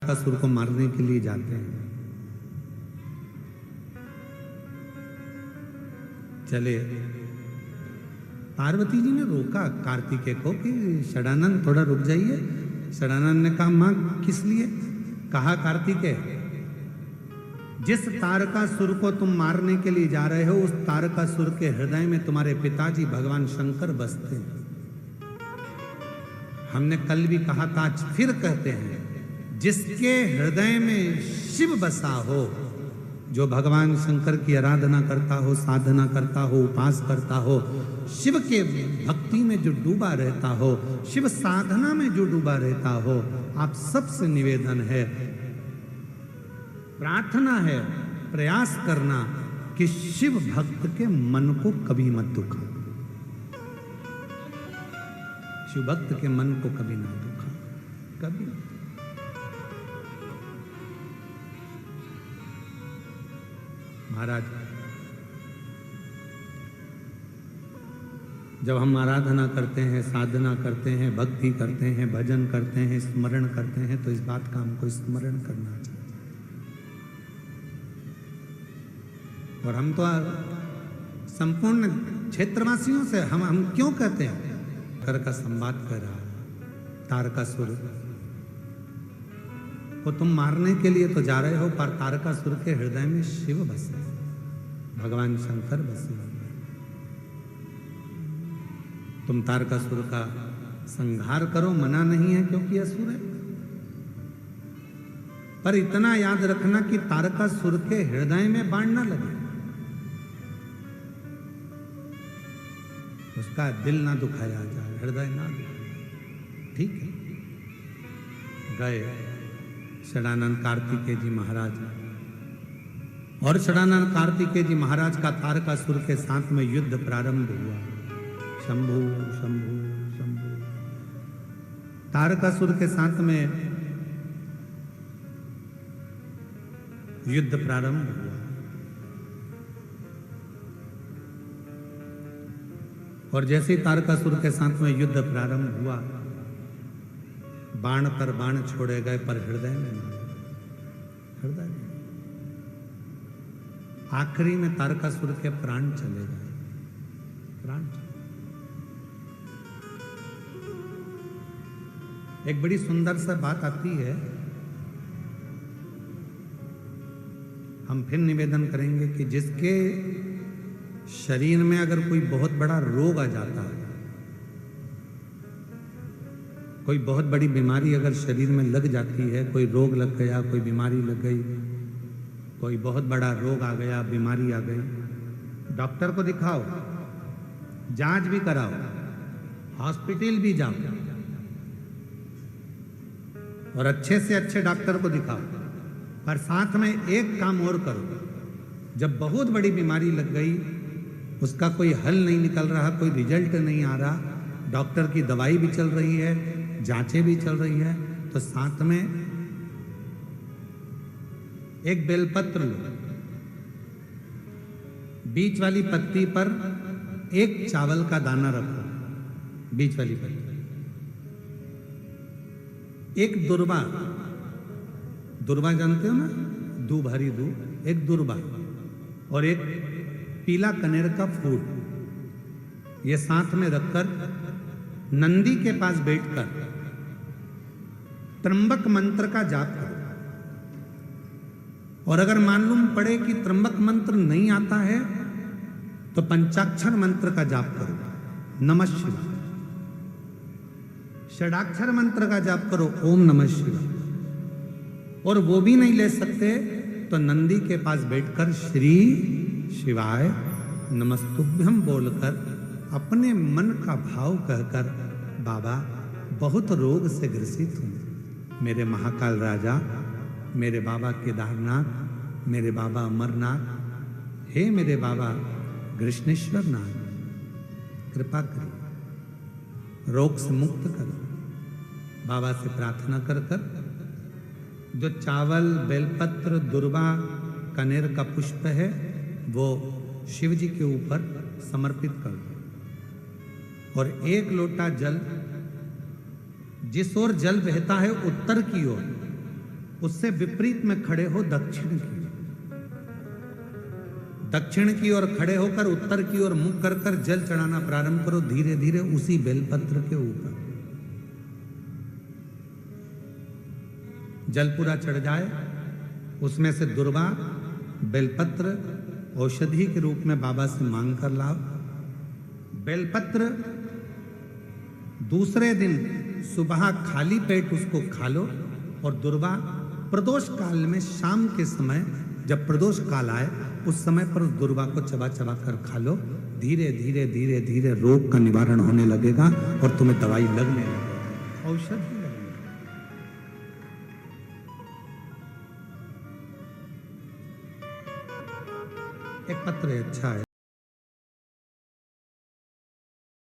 असुर को मारने के लिए जाते हैं। चले, पार्वती जी ने रोका कार्तिकेय को कि षडानंद थोड़ा रुक जाइए। षडानंद ने कहा मां किस लिए? कहा कार्तिकेय, जिस तारकासुर को तुम मारने के लिए जा रहे हो उस तारकासुर के हृदय में तुम्हारे पिताजी भगवान शंकर बसते हैं। हमने कल भी कहा था, आज फिर कहते हैं, जिसके हृदय में शिव बसा हो, जो भगवान शंकर की आराधना करता हो, साधना करता हो, उपास करता हो, शिव के भक्ति में जो डूबा रहता हो, शिव साधना में जो डूबा रहता हो, आप सबसे निवेदन है, प्रार्थना है, प्रयास करना कि शिव भक्त के मन को कभी मत दुखा। शिव भक्त के मन को कभी ना दुखा, कभी। महाराज, जब हम आराधना करते हैं, साधना करते हैं, भक्ति करते हैं, भजन करते हैं, स्मरण करते हैं, तो इस बात का हमको स्मरण करना चाहिए। और हम तो संपूर्ण क्षेत्रवासियों से हम क्यों कहते हैं, कर का संवाद कर रहा है, तारकासुर को तुम मारने के लिए तो जा रहे हो, पर तारकासुर के हृदय में शिव बसे, भगवान शंकर बसे। तुम तारकासुर का संहार करो, मना नहीं है क्योंकि असुर है, पर इतना याद रखना कि तारकासुर के हृदय में बाण ना लगे, उसका दिल ना दुखाया जाए, हृदय ना दुखाया। ठीक है, गए षडानंद कार्तिकेय जी महाराज, और षडानंद कार्तिकेय जी महाराज का तारकासुर के साथ में युद्ध प्रारंभ हुआ। शंभु शंभु शंभु, तारकासुर के साथ में युद्ध प्रारंभ हुआ। और जैसे ही तारकासुर के साथ में युद्ध प्रारंभ हुआ, बाण पर बाण छोड़े गए, पर हृदय में नहीं, हृदय में। आखिरी में तारकासुर के प्राण चले गए, प्राण चले। एक बड़ी सुंदर सा बात आती है, हम फिर निवेदन करेंगे कि जिसके शरीर में अगर कोई बहुत बड़ा रोग आ जाता है, कोई बहुत बड़ी बीमारी अगर शरीर में लग जाती है, कोई रोग लग गया, कोई बीमारी लग गई, कोई बहुत बड़ा रोग आ गया, बीमारी आ गई, डॉक्टर को दिखाओ, जांच भी कराओ, हॉस्पिटल भी जाओ, और अच्छे से अच्छे डॉक्टर को दिखाओ, पर साथ में एक काम और करो, जब बहुत बड़ी बीमारी लग गई, उसका कोई हल नहीं निकल रहा, कोई रिजल्ट नहीं आ रहा, डॉक्टर की दवाई भी चल रही है, जांचें भी चल रही है, तो साथ में एक बेलपत्र लो, बीच वाली पत्ती पर एक चावल का दाना रखो, बीच वाली पत्ती, एक दुर्वा, दुर्वा जानते हो ना, दूब, हरी दूब, एक दुर्वा, और एक पीला कनेर का फूल, ये साथ में रखकर नंदी के पास बैठकर त्र्यंबक मंत्र का जाप करो। और अगर मालूम पड़े कि त्र्यंबक मंत्र नहीं आता है, तो पंचाक्षर मंत्र का जाप करो, नमः शिवाय। षडाक्षर मंत्र का जाप करो, ओम नमः शिवाय। और वो भी नहीं ले सकते तो नंदी के पास बैठकर श्री शिवाय नमस्तुभ्यम बोलकर अपने मन का भाव कहकर, बाबा बहुत रोग से ग्रसित हूँ, मेरे महाकाल राजा, मेरे बाबा केदारनाथ, मेरे बाबा अमरनाथ, हे मेरे बाबा कृष्णेश्वर नाथ, कृपा करो, रोग से मुक्त करो। बाबा से प्रार्थना कर कर जो चावल, बेलपत्र, दुर्वा, कनेर का पुष्प है, वो शिव जी के ऊपर समर्पित कर दो, और एक लोटा जल जिस ओर जल बहता है उत्तर की ओर उससे विपरीत में खड़े हो दक्षिण की। दक्षिण की ओर खड़े होकर उत्तर की ओर मुख कर कर जल चढ़ाना प्रारंभ करो, धीरे धीरे उसी बेलपत्र के ऊपर। जल पूरा चढ़ जाए, उसमें से दुर्वा बेलपत्र औषधि के रूप में बाबा से मांग कर लाओ। बेलपत्र दूसरे दिन सुबह खाली पेट उसको खा लो, और दुर्वा प्रदोष काल में शाम के समय जब प्रदोष काल आए उस समय पर उस दुर्वा को चबा चबा कर खा लो। धीरे धीरे धीरे धीरे रोग का निवारण होने लगेगा और तुम्हें दवाई लगने लगेगी, औषधि लगने लगेगी। एक पत्र अच्छा है।